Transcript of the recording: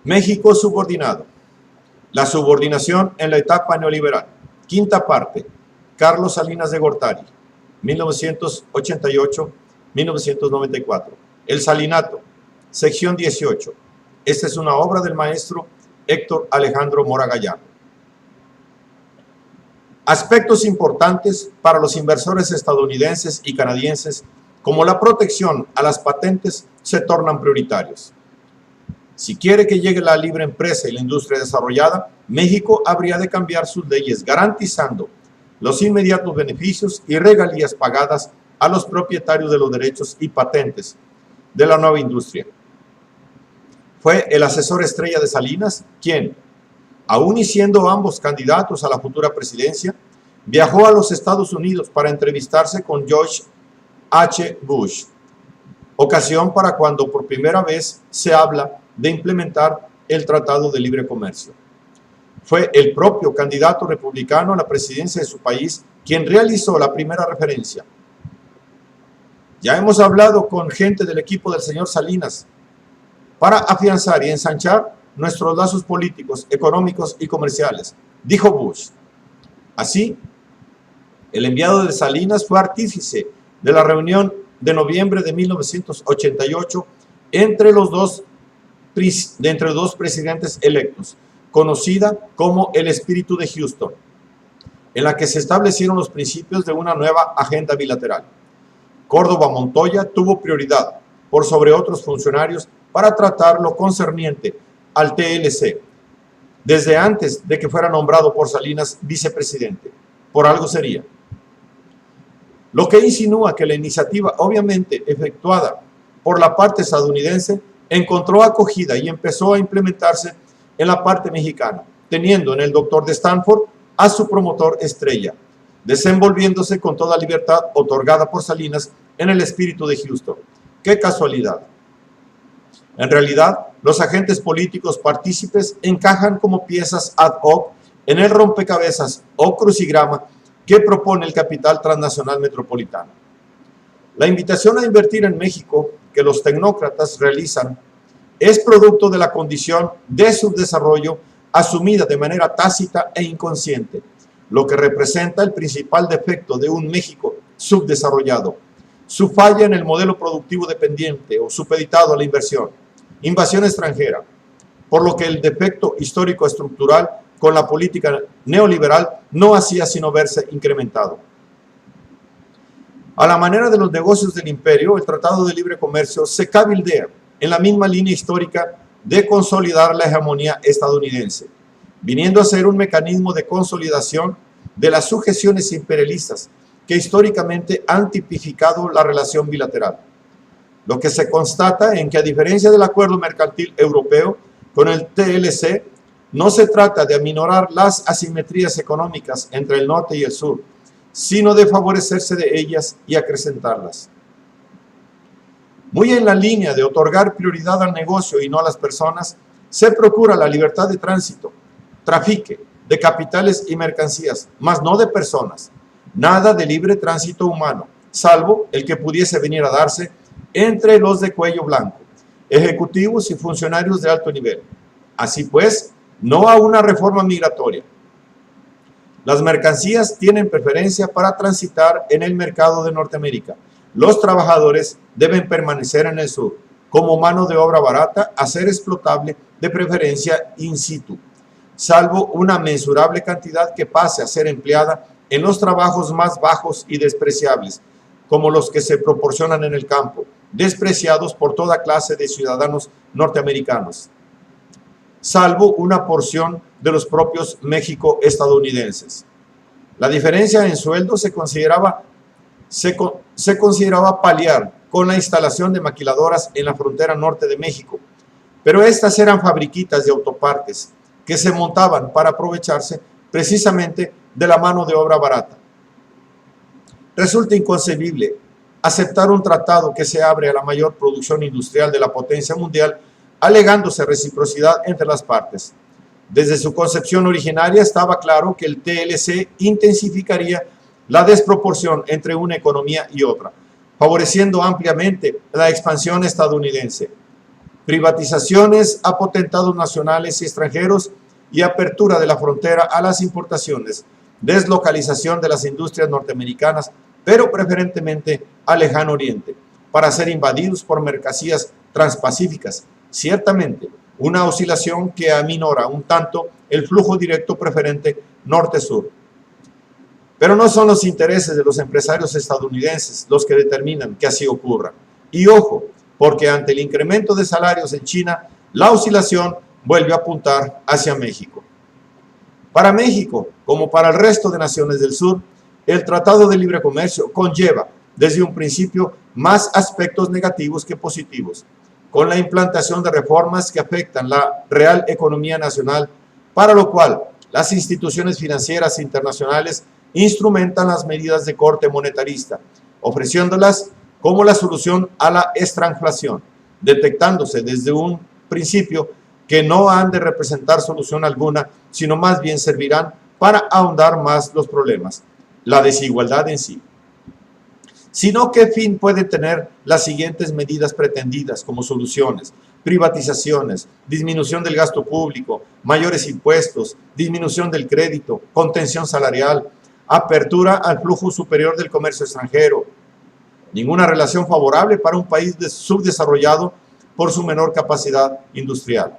México subordinado. La subordinación en la etapa neoliberal. Quinta parte. Carlos Salinas de Gortari, 1988-1994. El salinato. Sección 18. Esta es una obra del maestro Héctor Alejandro Mora Gallardo. Aspectos importantes para los inversores estadounidenses y canadienses, como la protección a las patentes, se tornan prioritarios. Si quiere que llegue la libre empresa y la industria desarrollada, México habría de cambiar sus leyes garantizando los inmediatos beneficios y regalías pagadas a los propietarios de los derechos y patentes de la nueva industria. Fue el asesor estrella de Salinas quien, aún y siendo ambos candidatos a la futura presidencia, viajó a los Estados Unidos para entrevistarse con George H. Bush, ocasión para cuando por primera vez se habla de implementar el Tratado de Libre Comercio. Fue el propio candidato republicano a la presidencia de su país quien realizó la primera referencia. Ya hemos hablado con gente del equipo del señor Salinas para afianzar y ensanchar nuestros lazos políticos, económicos y comerciales, dijo Bush. Así, el enviado de Salinas fue artífice de la reunión de noviembre de 1988 entre los dos presidentes electos, conocida como el espíritu de Houston, en la que se establecieron los principios de una nueva agenda bilateral. Córdoba Montoya tuvo prioridad por sobre otros funcionarios para tratar lo concerniente al TLC, desde antes de que fuera nombrado por Salinas vicepresidente. Por algo sería. Lo que insinúa que la iniciativa, obviamente efectuada por la parte estadounidense, encontró acogida y empezó a implementarse en la parte mexicana, teniendo en el doctor de Stanford a su promotor estrella, desenvolviéndose con toda libertad otorgada por Salinas en el espíritu de Houston. ¡Qué casualidad! En realidad, los agentes políticos partícipes encajan como piezas ad hoc en el rompecabezas o crucigrama que propone el capital transnacional metropolitano. La invitación a invertir en México que los tecnócratas realizan es producto de la condición de subdesarrollo asumida de manera tácita e inconsciente, lo que representa el principal defecto de un México subdesarrollado, su falla en el modelo productivo dependiente o supeditado a la inversión, invasión extranjera, por lo que el defecto histórico estructural con la política neoliberal no hacía sino verse incrementado. A la manera de los negocios del imperio, el Tratado de Libre Comercio se cabildea en la misma línea histórica de consolidar la hegemonía estadounidense, viniendo a ser un mecanismo de consolidación de las sujeciones imperialistas que históricamente han tipificado la relación bilateral. Lo que se constata en que, a diferencia del acuerdo mercantil europeo con el TLC, no se trata de aminorar las asimetrías económicas entre el norte y el sur, sino de favorecerse de ellas y acrecentarlas. Muy en la línea de otorgar prioridad al negocio y no a las personas, se procura la libertad de tránsito, trafique de capitales y mercancías, mas no de personas. Nada de libre tránsito humano, salvo el que pudiese venir a darse entre los de cuello blanco, ejecutivos y funcionarios de alto nivel. Así pues, no a una reforma migratoria. Las mercancías tienen preferencia para transitar en el mercado de Norteamérica. Los trabajadores deben permanecer en el sur, como mano de obra barata a ser explotable de preferencia in situ, salvo una mensurable cantidad que pase a ser empleada en los trabajos más bajos y despreciables, como los que se proporcionan en el campo, despreciados por toda clase de ciudadanos norteamericanos, salvo una porción de los propios México-estadounidenses. La diferencia en sueldo se consideraba paliar con la instalación de maquiladoras en la frontera norte de México, pero estas eran fabriquitas de autopartes que se montaban para aprovecharse precisamente de la mano de obra barata. Resulta inconcebible aceptar un tratado que se abre a la mayor producción industrial de la potencia mundial, alegándose reciprocidad entre las partes. Desde su concepción originaria estaba claro que el TLC intensificaría la desproporción entre una economía y otra, favoreciendo ampliamente la expansión estadounidense. privatizaciones a potentados nacionales y extranjeros y apertura de la frontera a las importaciones, deslocalización de las industrias norteamericanas, pero preferentemente al lejano oriente, para ser invadidos por mercancías transpacíficas. Ciertamente, una oscilación que aminora un tanto el flujo directo preferente norte-sur. Pero no son los intereses de los empresarios estadounidenses los que determinan que así ocurra. Y ojo, porque ante el incremento de salarios en China, la oscilación vuelve a apuntar hacia México. Para México, como para el resto de naciones del sur, el Tratado de Libre Comercio conlleva desde un principio más aspectos negativos que positivos, con la implantación de reformas que afectan la real economía nacional, para lo cual las instituciones financieras internacionales instrumentan las medidas de corte monetarista, ofreciéndolas como la solución a la estrangflación, detectándose desde un principio que no han de representar solución alguna, sino más bien servirán para ahondar más los problemas, la desigualdad en sí. Sino qué fin pueden tener las siguientes medidas pretendidas como soluciones: privatizaciones, disminución del gasto público, mayores impuestos, disminución del crédito, contención salarial, apertura al flujo superior del comercio extranjero. Ninguna relación favorable para un país subdesarrollado por su menor capacidad industrial.